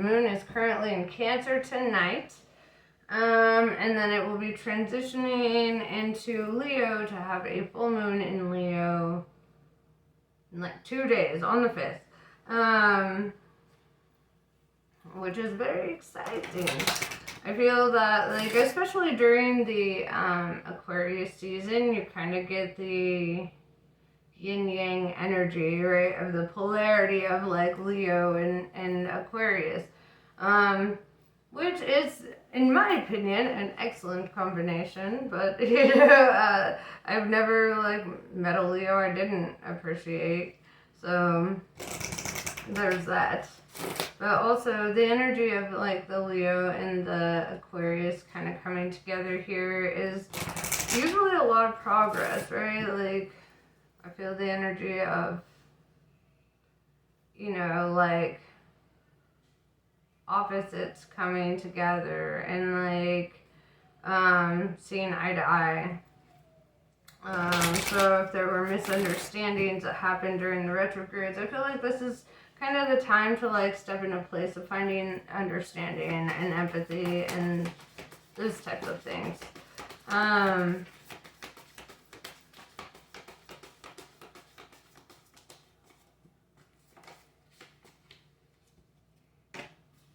moon is currently in Cancer tonight. And then it will be transitioning into Leo to have a full moon in Leo in like 2 days on the 5th. Which is very exciting. I feel that, like, especially during the Aquarius season, you kind of get the yin-yang energy, right, of the polarity of, like, Leo and Aquarius, which is, in my opinion, an excellent combination, but, you know, I've never, like, met a Leo I didn't appreciate, so there's that. But also the energy of like the Leo and the Aquarius kind of coming together here is usually a lot of progress, right? Like I feel the energy of, you know, like opposites coming together and like seeing eye to eye. So if there were misunderstandings that happened during the retrogrades, I feel like this is kind of the time to like step in a place of finding understanding and empathy and those types of things.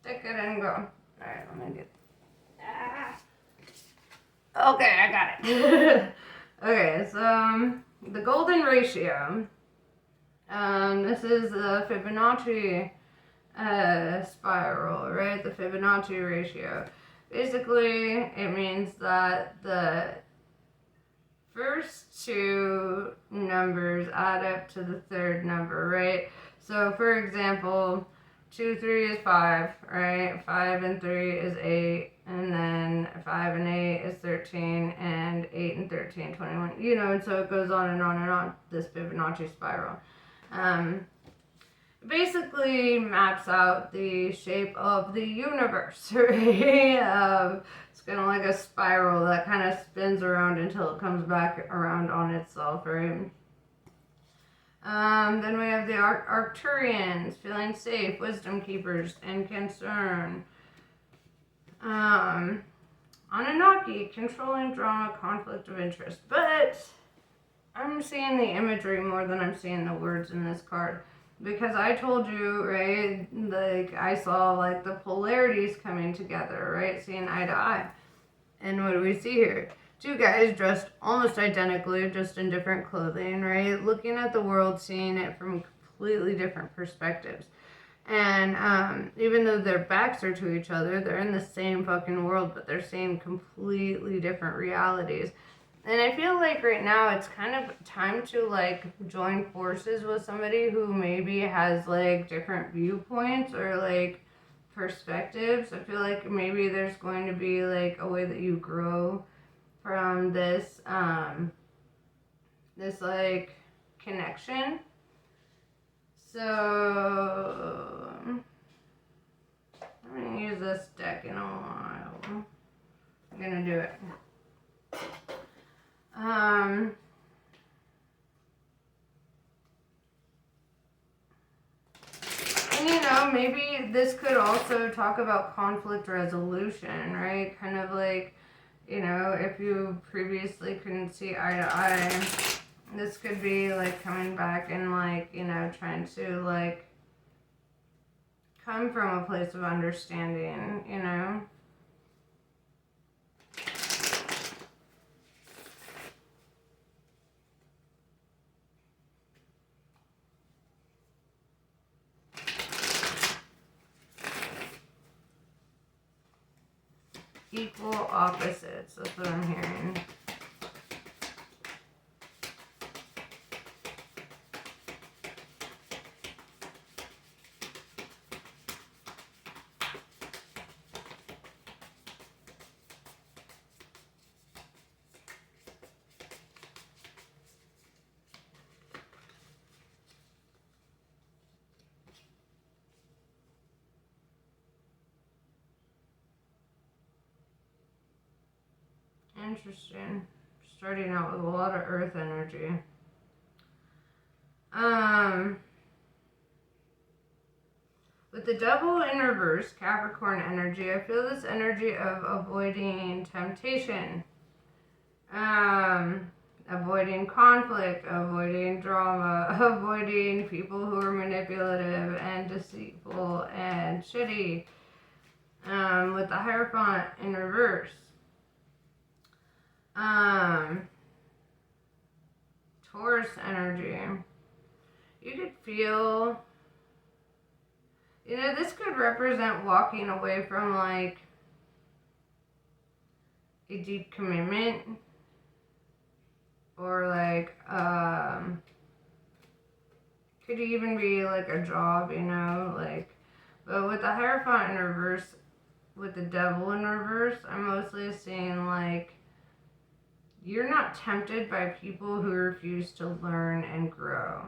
Take it and go. Alright, let me get. Okay, I got it. Okay, so the golden ratio. This is the Fibonacci spiral, right? The Fibonacci ratio. Basically, it means that the first two numbers add up to the third number, right? So, for example, 2, 3 is 5, right? 5 and 3 is 8, and then 5 and 8 is 13, and 8 and 13, 21. You know, and so it goes on and on and on, this Fibonacci spiral. Basically maps out the shape of the universe, right? It's kind of like a spiral that kind of spins around until it comes back around on itself, right? Then we have the Arcturians, feeling safe, wisdom keepers, and concern. Anunnaki, controlling drama, conflict of interest. But I'm seeing the imagery more than I'm seeing the words in this card. Because I told you, right, like I saw like the polarities coming together, right, seeing eye to eye. And what do we see here? Two guys dressed almost identically, just in different clothing, right, looking at the world, seeing it from completely different perspectives. And even though their backs are to each other, they're in the same fucking world, but they're seeing completely different realities. And I feel like right now it's kind of time to like join forces with somebody who maybe has like different viewpoints or like perspectives. I feel like maybe there's going to be like a way that you grow from this this like connection. So I'm gonna use this deck in a while. I'm gonna do it. And you know, maybe this could also talk about conflict resolution, right? Kind of like, you know, if you previously couldn't see eye to eye, this could be like coming back and like, you know, trying to like come from a place of understanding, you know? Equal opposites, that's what I'm hearing. Interesting. Starting out with a lot of earth energy. With the Devil in reverse, Capricorn energy, I feel this energy of avoiding temptation, avoiding conflict, avoiding drama, avoiding people who are manipulative and deceitful and shitty. With the Hierophant in reverse. Taurus energy. You could feel, this could represent walking away from like a deep commitment or like, could even be like a job, like, but with the Hierophant in reverse, with the Devil in reverse, I'm mostly seeing like, you're not tempted by people who refuse to learn and grow,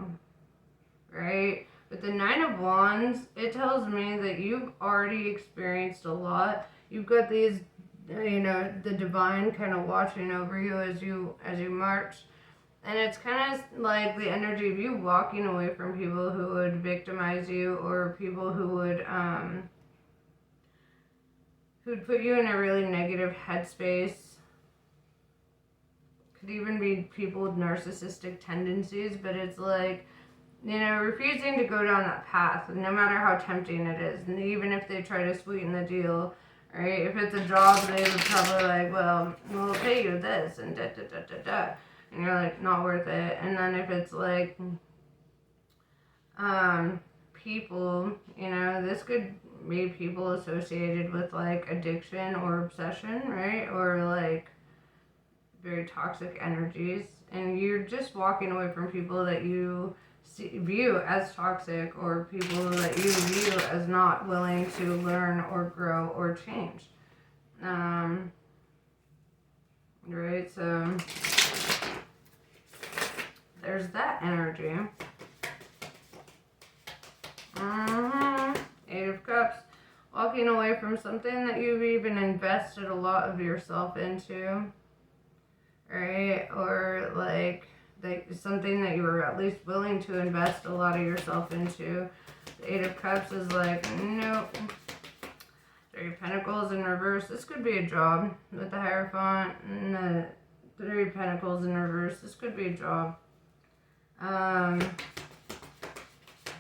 right? With the Nine of Wands, it tells me that you've already experienced a lot. You've got these, the divine kind of watching over you as you march. And it's kind of like the energy of you walking away from people who would victimize you or people who would, who'd put you in a really negative headspace. Could even be people with narcissistic tendencies, but it's like, refusing to go down that path, no matter how tempting it is, and even if they try to sweeten the deal, right? If it's a job, they would probably like, well, we'll pay you this, and da-da-da-da-da, and you're like, not worth it. And then if it's like, people, this could be people associated with like addiction or obsession, right? Or like, very toxic energies, and you're just walking away from people that you view as toxic or people that you view as not willing to learn or grow or change. Right, so there's that energy. Eight of Cups. Walking away from something that you've even invested a lot of yourself into. Right? Or like something that you were at least willing to invest a lot of yourself into. The Eight of Cups is like, nope. Three of Pentacles in reverse. This could be a job with the Hierophant. And the Three of Pentacles in reverse. This could be a job.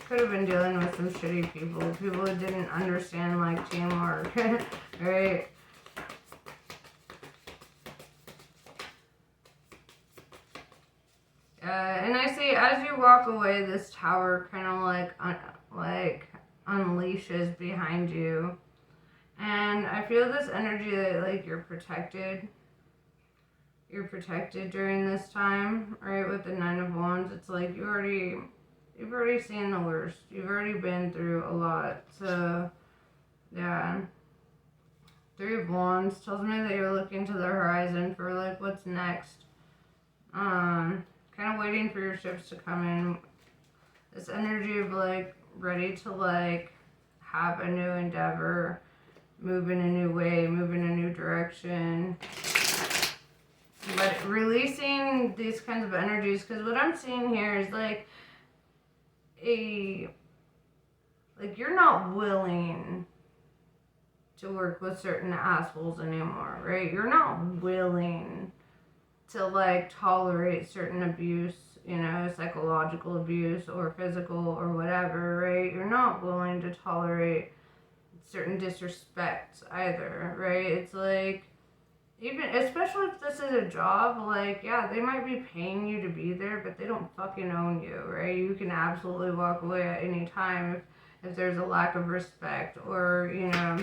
Could have been dealing with some shitty people. People who didn't understand like teamwork. Right? And I see as you walk away, this tower kind of like unleashes behind you, and I feel this energy that like you're protected. You're protected during this time, right? With the Nine of Wands, it's like you've already seen the worst. You've already been through a lot. So, yeah. Three of Wands tells me that you're looking to the horizon for like what's next. Kind of waiting for your ships to come in. This energy of like ready to like have a new endeavor, move in a new way, move in a new direction. But releasing these kinds of energies, because what I'm seeing here is like you're not willing to work with certain assholes anymore, right? You're not willing to like tolerate certain abuse, psychological abuse or physical or whatever, right? You're not willing to tolerate certain disrespect either, right? It's like, even, especially if this is a job, like, yeah, they might be paying you to be there, but they don't fucking own you, right? You can absolutely walk away at any time if there's a lack of respect or, yeah,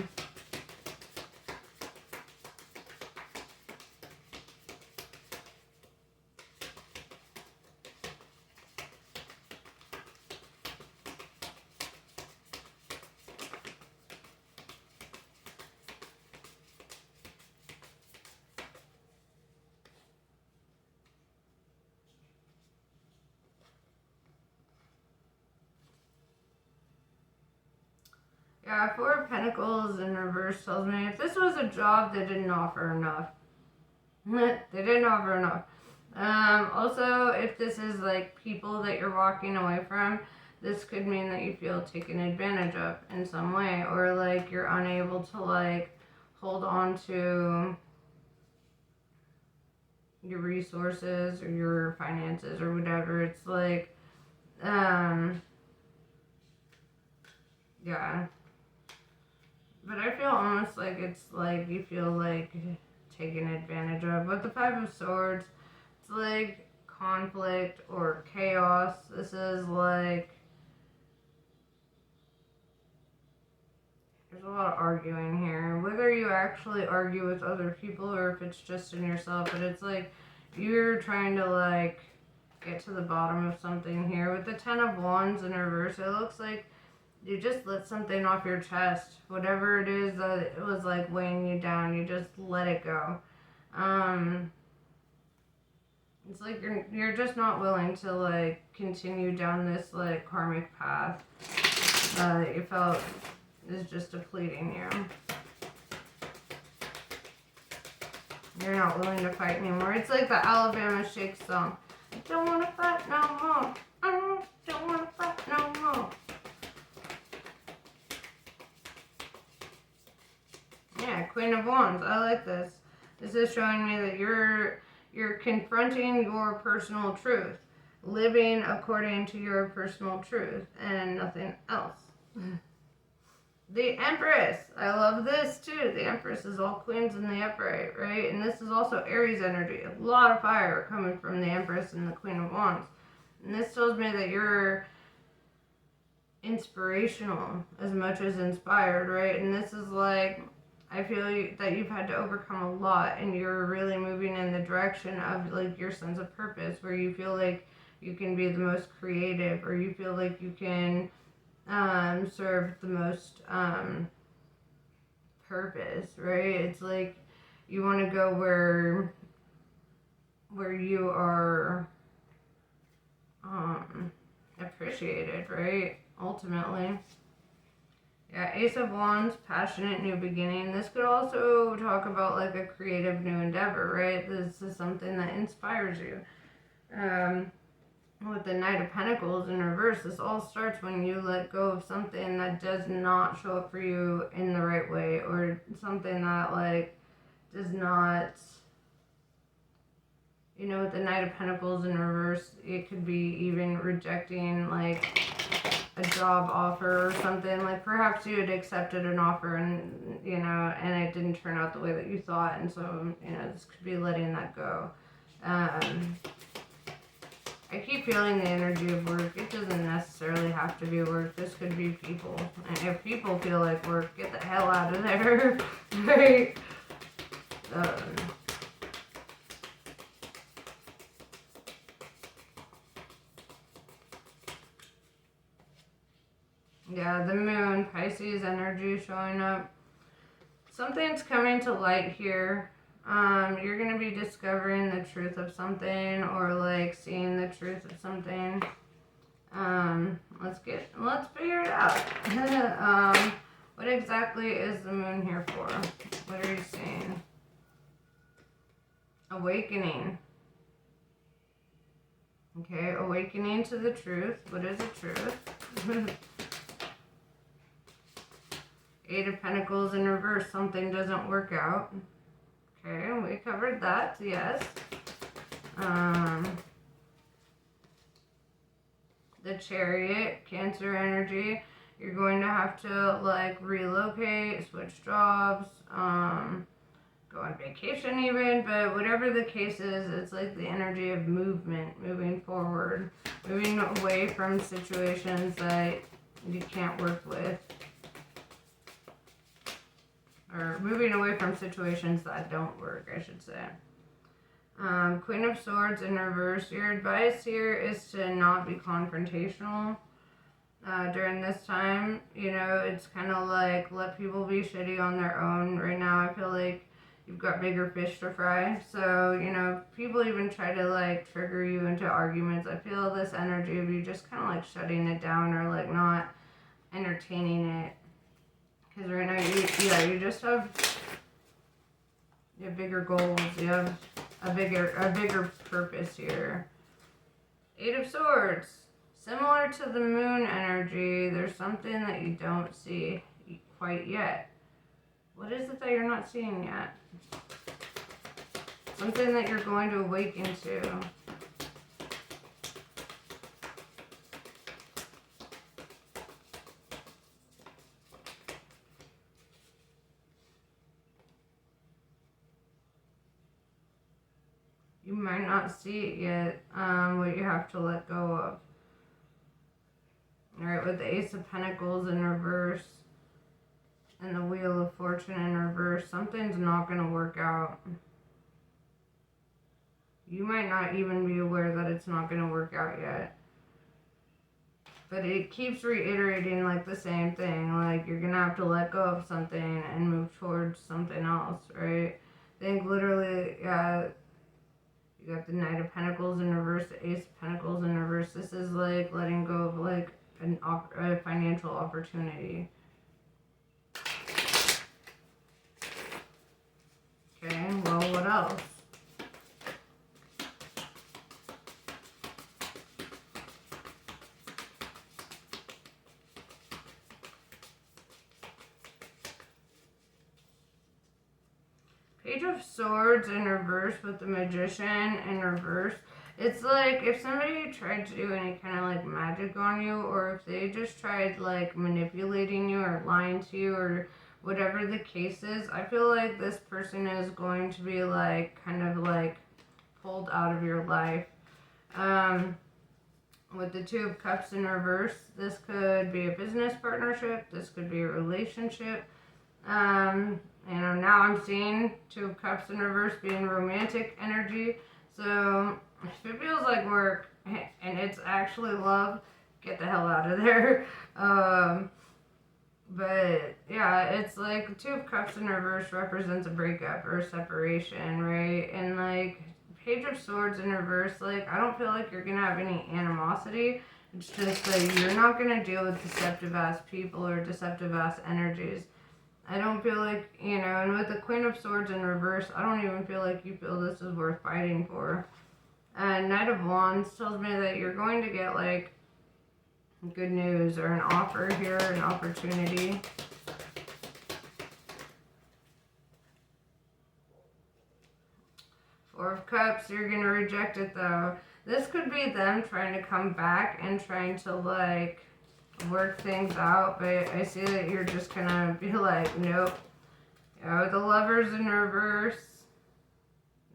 Four of Pentacles in reverse tells me if this was a job, they didn't offer enough. They didn't offer enough. Also, if this is like people that you're walking away from, this could mean that you feel taken advantage of in some way, or like you're unable to like hold on to your resources or your finances or whatever. It's like, yeah. But I feel almost like it's like you feel like taken advantage of. With the Five of Swords, it's like conflict or chaos. This is like, there's a lot of arguing here. Whether you actually argue with other people or if it's just in yourself, but it's like you're trying to like get to the bottom of something here. With the Ten of Wands in reverse, it looks like you just let something off your chest. Whatever it is that it was like weighing you down, you just let it go. It's like you're just not willing to like continue down this like karmic path that you felt is just depleting you. You're not willing to fight anymore. It's like the Alabama Shake song. I don't want to fight no more. I don't want to fight no more. Yeah, Queen of Wands. I like this. This is showing me that you're confronting your personal truth, living according to your personal truth and nothing else. The Empress. I love this too. The Empress is all queens in the upright, right? And this is also Aries energy. A lot of fire coming from the Empress and the Queen of Wands. And this tells me that you're inspirational as much as inspired, right? And this is like, I feel that you've had to overcome a lot and you're really moving in the direction of like your sense of purpose, where you feel like you can be the most creative, or you feel like you can serve the most purpose, right? It's like you want to go where you are appreciated, right? Ultimately. Yeah, Ace of Wands, passionate new beginning. This could also talk about like a creative new endeavor, right? This is something that inspires you. With the Knight of Pentacles in reverse, this all starts when you let go of something that does not show up for you in the right way, or something that like does not, you know, with the Knight of Pentacles in reverse, it could be even rejecting like a job offer or something. Like perhaps you had accepted an offer and, you know, and it didn't turn out the way that you thought, and so, you know, this could be letting that go. I keep feeling the energy of work. It doesn't necessarily have to be work. This could be people. And if people feel like work, get the hell out of there. Right? Yeah, the moon, Pisces energy showing up. Something's coming to light here. You're going to be discovering the truth of something, or like seeing the truth of something. Let's figure it out. What exactly is the moon here for? What are you seeing? Awakening. Okay, awakening to the truth. What is the truth? Eight of Pentacles in reverse. Something doesn't work out. Okay, we covered that, yes. The Chariot, Cancer energy. You're going to have to like relocate, switch jobs, go on vacation even, but whatever the case is, it's like the energy of movement, moving forward, moving away from situations that you can't work with. Or moving away from situations that don't work, I should say. Queen of Swords in reverse. Your advice here is to not be confrontational during this time. You know, it's kind of like let people be shitty on their own. Right now, I feel like you've got bigger fish to fry. So, you know, people even try to like trigger you into arguments. I feel this energy of you just kind of like shutting it down, or like not entertaining it. Because right now, you just have bigger goals. You have a bigger purpose here. Eight of Swords, similar to the moon energy, there's something that you don't see quite yet. What is it that you're not seeing yet? Something that you're going to awaken to. You might not see it yet, what you have to let go of. All right, with the Ace of Pentacles in reverse and the Wheel of Fortune in reverse, something's not going to work out. You might not even be aware that it's not going to work out yet. But it keeps reiterating like the same thing, like you're going to have to let go of something and move towards something else, right? I think literally, you got the Knight of Pentacles in reverse, the Ace of Pentacles in reverse. This is like letting go of like a financial opportunity. Okay, well, what else? Page of Swords in reverse with the Magician in reverse. It's like if somebody tried to do any kind of like magic on you, or if they just tried like manipulating you or lying to you or whatever the case is, I feel like this person is going to be like kind of like pulled out of your life. With the Two of Cups in reverse, this could be a business partnership, this could be a relationship. You know, now I'm seeing Two of Cups in reverse being romantic energy. So if it feels like work and it's actually love, get the hell out of there. But yeah, it's like Two of Cups in reverse represents a breakup or a separation, right? And like Page of Swords in reverse, like I don't feel like you're gonna have any animosity. It's just that you're not gonna deal with deceptive ass people or deceptive ass energies. I don't feel like, you know, and with the Queen of Swords in reverse, I don't even feel like you feel this is worth fighting for. Knight of Wands tells me that you're going to get, like, good news or an offer here, an opportunity. Four of Cups, you're going to reject it, though. This could be them trying to come back and trying to, like, work things out, but I see that you're just gonna be like, nope. Yeah, with the Lovers in reverse,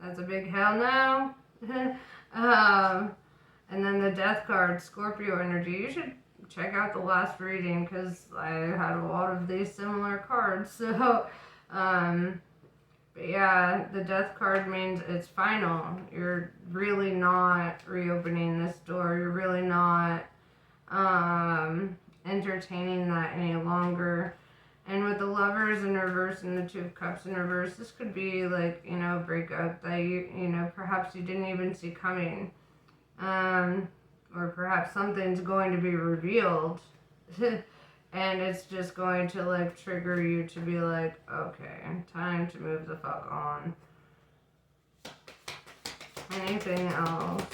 that's a big hell no. And then the Death card, Scorpio energy. You should check out the last reading because I had a lot of these similar cards. So, but yeah, the Death card means it's final. You're really not reopening this door. You're really not entertaining that any longer. And with the Lovers in reverse and the Two of Cups in reverse, this could be like, you know, a breakup that you know, perhaps you didn't even see coming. Or perhaps something's going to be revealed. And it's just going to like trigger you to be like, okay, time to move the fuck on. Anything else?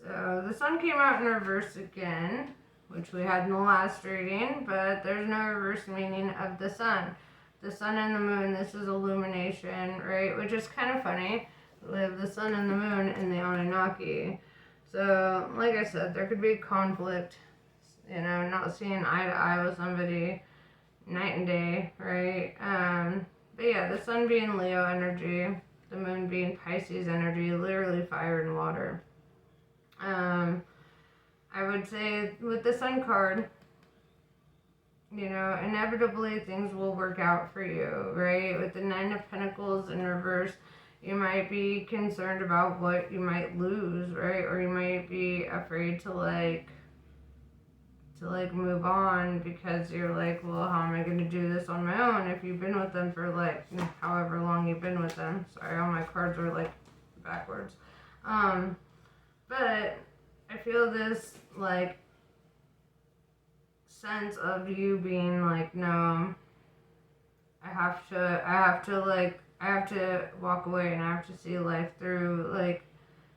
So the Sun came out in reverse again, which we had in the last reading, but there's no reverse meaning of the Sun. The Sun and the Moon, this is illumination, right? Which is kind of funny. We have the Sun and the Moon in the Anunnaki. So, like I said, there could be conflict, you know, not seeing eye to eye with somebody night and day, right? But yeah, the Sun being Leo energy, the Moon being Pisces energy, literally fire and water. I would say with the Sun card, you know, inevitably things will work out for you, right? With the Nine of Pentacles in reverse, you might be concerned about what you might lose, right? Or you might be afraid to move on because you're like, well, how am I going to do this on my own if you've been with them for like however long you've been with them. Sorry, all my cards are like backwards. But I feel this like sense of you being like, no, I have to walk away and I have to see life through, like,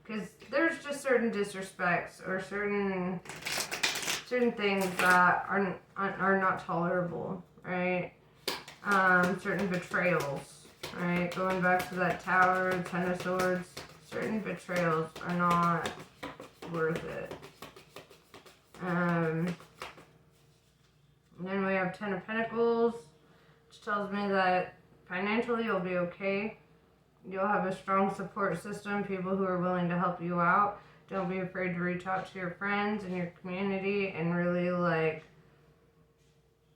because there's just certain disrespects or certain things that are not tolerable, right? Certain betrayals, right? Going back to that Tower, Ten of Swords, certain betrayals are not worth it. And then we have Ten of Pentacles, which tells me that financially you'll be okay. You'll have a strong support system, people who are willing to help you out. Don't be afraid to reach out to your friends and your community and really, like,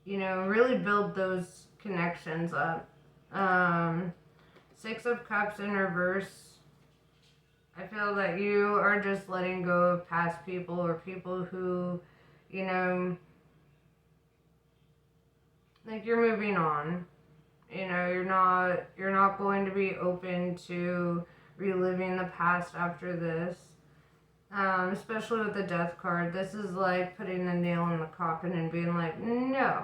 you know, really build those connections up. Six of Cups in reverse. I feel that you are just letting go of past people or people who, you know, like, you're moving on. You know, you're not going to be open to reliving the past after this. Especially with the Death card. This is like putting the nail in the coffin and being like, no.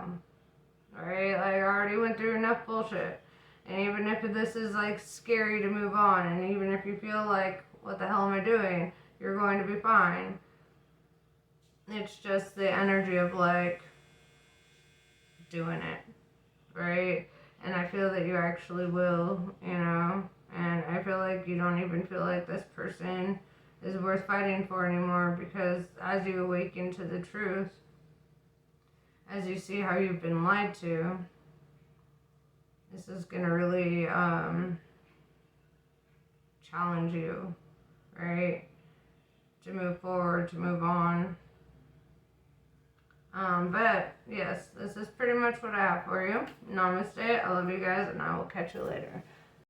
Alright, like, I already went through enough bullshit. And even if this is, like, scary to move on, and even if you feel like, what the hell am I doing? You're going to be fine. It's just the energy of, like, doing it. Right? And I feel that you actually will, you know? And I feel like you don't even feel like this person is worth fighting for anymore, because as you awaken to the truth, as you see how you've been lied to, this is going to really challenge you, right? To move forward, to move on. But yes, this is pretty much what I have for you. Namaste. I love you guys, and I will catch you later.